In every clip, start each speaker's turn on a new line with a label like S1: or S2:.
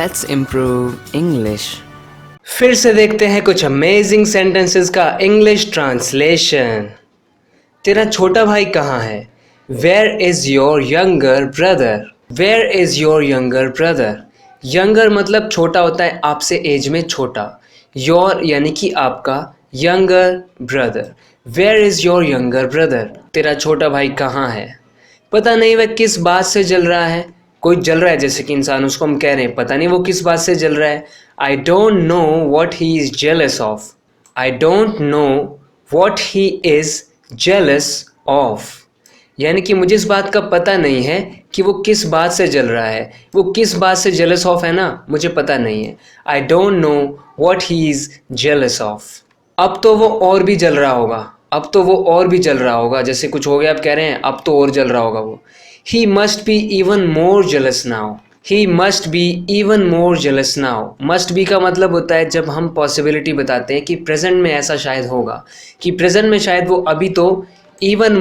S1: Let's improve English.
S2: फिर से देखते हैं कुछ अमेजिंग सेंटेंसेस का इंग्लिश ट्रांसलेशन। तेरा छोटा भाई कहाँ है? Where is your younger brother? Where is your younger brother? Younger मतलब छोटा होता है, आपसे एज में छोटा। योर यानी कि आपका, younger brother. Where is your younger brother? तेरा छोटा भाई कहाँ है? पता नहीं वह किस बात से जल रहा है। कोई जल रहा है जैसे कि इंसान, उसको हम कह रहे हैं पता नहीं वो किस बात से जल रहा है। I don't know what he is jealous of. I don't know what he is jealous of, यानी कि मुझे इस बात का पता नहीं है कि वो किस बात से जल रहा है। वो किस बात से जेलस ऑफ है ना, मुझे पता नहीं है। I don't know what he is jealous of. अब तो वो और भी जल रहा होगा। अब तो वो और भी जल रहा होगा, जैसे कुछ हो गया आप कह रहे हैं अब तो और जल रहा होगा वो। He must be even more jealous now. He must be even more jealous now. Must be का मतलब होता है जब हम पॉसिबिलिटी बताते हैं कि प्रेजेंट में ऐसा शायद होगा, कि प्रेजेंट में शायद वो अभी तो इवन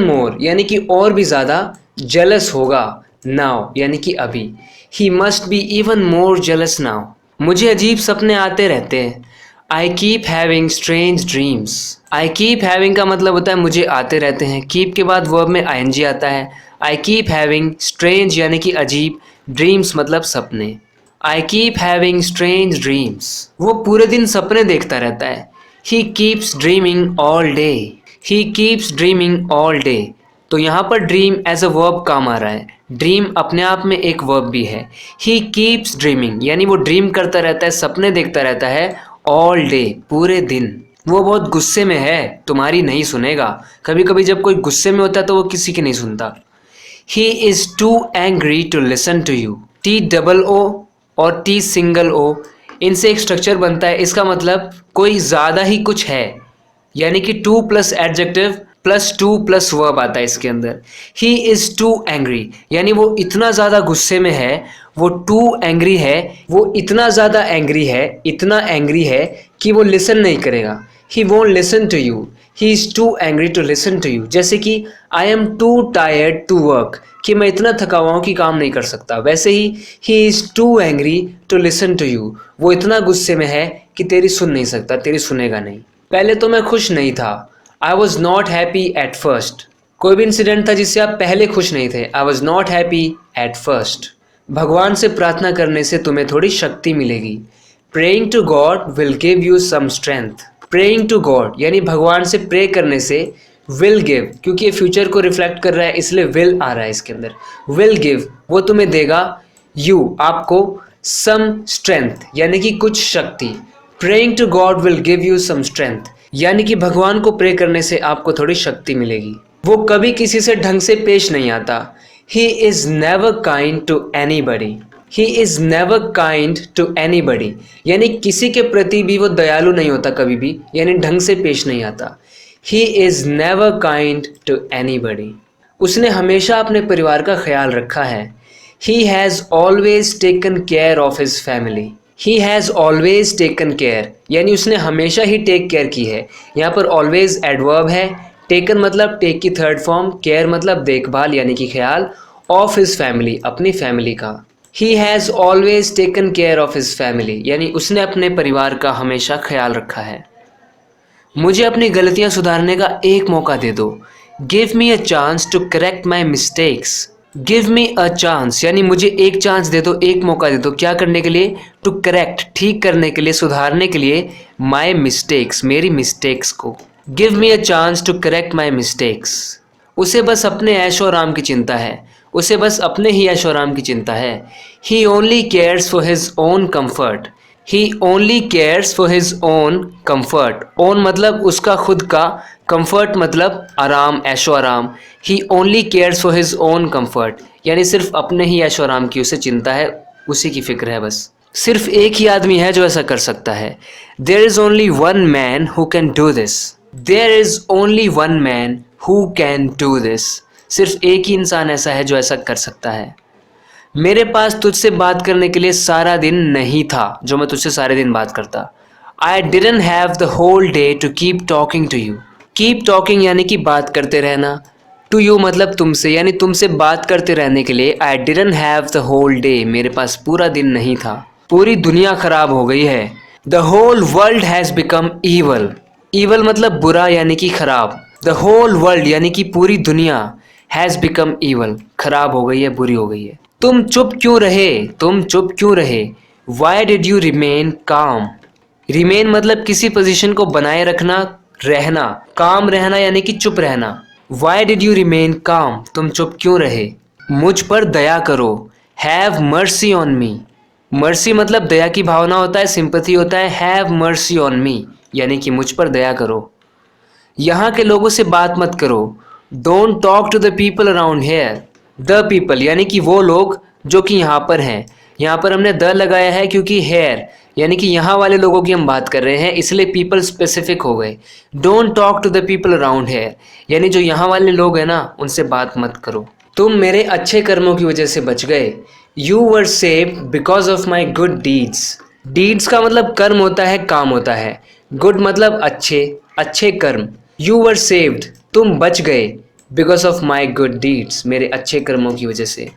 S2: मोर यानी कि और भी ज़्यादा जेलस होगा। नाउ यानी कि अभी। He must be even more jealous now. मुझे अजीब सपने आते रहते हैं। I keep having strange dreams. I keep having का मतलब होता है मुझे आते रहते हैं। कीप के बाद वर्ब में आईएनजी आता है। आई कीप हैविंग स्ट्रेंज यानी कि अजीब, ड्रीम्स मतलब सपने। I keep having strange dreams. वो पूरे दिन सपने देखता रहता है। He keeps dreaming all day. He keeps dreaming all day. तो यहाँ पर ड्रीम एज अ वर्ब काम आ रहा है। ड्रीम अपने आप में एक वर्ब भी है। ही कीप्स ड्रीमिंग यानी वो ड्रीम करता रहता है, सपने देखता रहता है ऑल डे, पूरे दिन। वो बहुत गुस्से में है, तुम्हारी नहीं सुनेगा। कभी कभी जब कोई गुस्से में होता है तो वो किसी की नहीं सुनता। He is too angry to listen to you. T double O और टी सिंगल ओ, इनसे एक स्ट्रक्चर बनता है। इसका मतलब कोई ज़्यादा ही कुछ है, यानी कि two plus adjective plus two plus verb आता है इसके अंदर। ही इज़ टू एंग्री यानी वो इतना ज़्यादा गुस्से में है। वो टू एंग्री है, वो इतना ज़्यादा एंग्री है, इतना एंग्री है कि वो लिसन नहीं करेगा। He won't listen to you. He is too angry to listen to you. जैसे कि I am too tired to work, कि मैं इतना थका हुआ हूँ कि काम नहीं कर सकता। वैसे he is too angry to listen to you. वो इतना गुस्से में है कि तेरी सुन नहीं सकता, तेरी सुनेगा नहीं। पहले तो मैं खुश नहीं था। आई was not happy at first. कोई भी इंसिडेंट था जिससे आप पहले खुश नहीं थे। I was not happy at first. भगवान से प्रार्थना करने से तुम्हें थोड़ी शक्ति मिलेगी। Praying to God will give you some strength. Praying to God यानी भगवान से प्रे करने से विल गिव, क्योंकि ये फ्यूचर को रिफ्लेक्ट कर रहा है इसलिए विल आ रहा है इसके अंदर। विल गिव वो तुम्हें देगा, यू आपको, सम स्ट्रेंथ यानी कि कुछ शक्ति। Praying to God will give you some strength यानी कि भगवान को प्रे करने से आपको थोड़ी शक्ति मिलेगी। वो कभी किसी से ढंग से पेश नहीं आता। He is never kind to anybody. He is never kind to anybody यानी किसी के प्रति भी वो दयालु नहीं होता कभी भी, यानी ढंग से पेश नहीं आता। He is never kind to anybody. उसने हमेशा अपने परिवार का ख्याल रखा है। He has always taken care of his family. He has always taken care यानी उसने हमेशा ही टेक केयर की है। यहाँ पर ऑलवेज एडवर्ब है। टेकन मतलब टेक की थर्ड फॉर्म, केयर मतलब देखभाल यानी कि ख्याल, ऑफ हिज फैमिली अपनी फैमिली का। ही has always taken care of his family यानी उसने अपने परिवार का हमेशा ख्याल रखा है। मुझे अपनी गलतियाँ सुधारने का एक मौका दे दो। Give me a chance to correct my mistakes. Give me a chance यानी मुझे एक चांस दे दो, एक मौका दे दो। क्या करने के लिए? टू करेक्ट ठीक करने के लिए, सुधारने के लिए, माई मिस्टेक्स मेरी मिस्टेक्स को। Give me a chance to correct my mistakes. उसे बस अपने ऐशो आराम की चिंता है। उसे बस अपने ही ऐशो आराम की चिंता है। He only cares for his own comfort. He only cares for his own comfort. Own मतलब उसका खुद का, कम्फर्ट मतलब आराम, ऐशो आराम। He only cares for his own comfort यानी सिर्फ अपने ही ऐशो आराम की उसे चिंता है, उसी की फिक्र है बस। सिर्फ एक ही आदमी है जो ऐसा कर सकता है। There is only one man who can do this. There is only one man who can do this. सिर्फ एक ही इंसान ऐसा है जो ऐसा कर सकता है। मेरे पास तुझसे बात करने के लिए सारा दिन नहीं था जो मैं तुझसे सारे दिन बात करता। I didn't have the whole day to keep talking to you. Keep talking यानी कि बात करते रहना। टू यू मतलब तुमसे, यानी तुमसे बात करते रहने के लिए। I didn't have the whole day, मेरे पास पूरा दिन नहीं था। पूरी दुनिया खराब हो गई है। The whole world has become evil. Evil मतलब बुरा यानी कि खराब। द होल वर्ल्ड यानी कि पूरी दुनिया, हैज़ बिकम ईवल खराब हो गई है, बुरी हो गई है। तुम चुप क्यों रहे, तुम चुप क्यों रहे। वाई डिड यू रिमेन काम। रिमेन मतलब किसी पोजीशन को बनाए रखना, रहना। काम रहना यानी कि चुप रहना। वाई डिड यू रिमेन काम, तुम चुप क्यों रहे। मुझ पर दया करो। Have mercy on me. Mercy मतलब दया की भावना होता है, सिंपैथी होता है। हैव मर्सी ऑन मी यानी कि मुझ पर दया करो। यहाँ के लोगों से बात मत करो। Don't talk to the people around here. The people यानी कि वो लोग जो कि यहाँ पर हैं। यहाँ पर हमने द लगाया है क्योंकि हेयर यानी कि यहाँ वाले लोगों की हम बात कर रहे हैं, इसलिए पीपल स्पेसिफिक हो गए। Don't talk to the people around here यानी जो यहाँ वाले लोग हैं ना, उनसे बात मत करो। तुम मेरे अच्छे कर्मों की वजह से बच गए। You were saved because of my good deeds. Deeds का मतलब कर्म होता है, काम होता है। गुड मतलब अच्छे, अच्छे कर्म। यू वर सेव्ड तुम बच गए। Because of my good deeds मेरे अच्छे कर्मों की वजह से।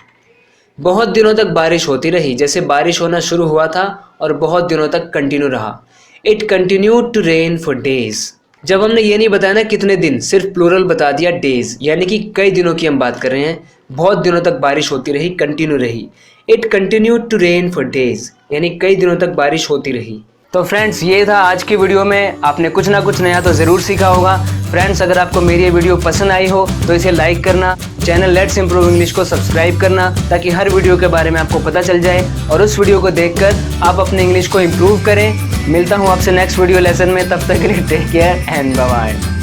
S2: बहुत दिनों तक बारिश होती रही, जैसे बारिश होना शुरू हुआ था और बहुत दिनों तक कंटिन्यू रहा। It continued to rain for days. जब हमने ये नहीं बताया ना कितने दिन, सिर्फ प्लूरल बता दिया डेज, यानी कि कई दिनों की हम बात कर रहे हैं। बहुत दिनों तक बारिश होती रही, कंटिन्यू रही। It continued to rain for days यानी कई दिनों तक बारिश होती रही। तो फ्रेंड्स ये था आज की वीडियो में। आपने कुछ ना कुछ नया तो ज़रूर सीखा होगा। फ्रेंड्स अगर आपको मेरी ये वीडियो पसंद आई हो तो इसे लाइक करना, चैनल लेट्स इम्प्रूव इंग्लिश को सब्सक्राइब करना, ताकि हर वीडियो के बारे में आपको पता चल जाए और उस वीडियो को देखकर आप अपने इंग्लिश को इम्प्रूव करें। मिलता हूँ आपसे नेक्स्ट वीडियो लेसन में, तब तक के लिए take care and bye bye.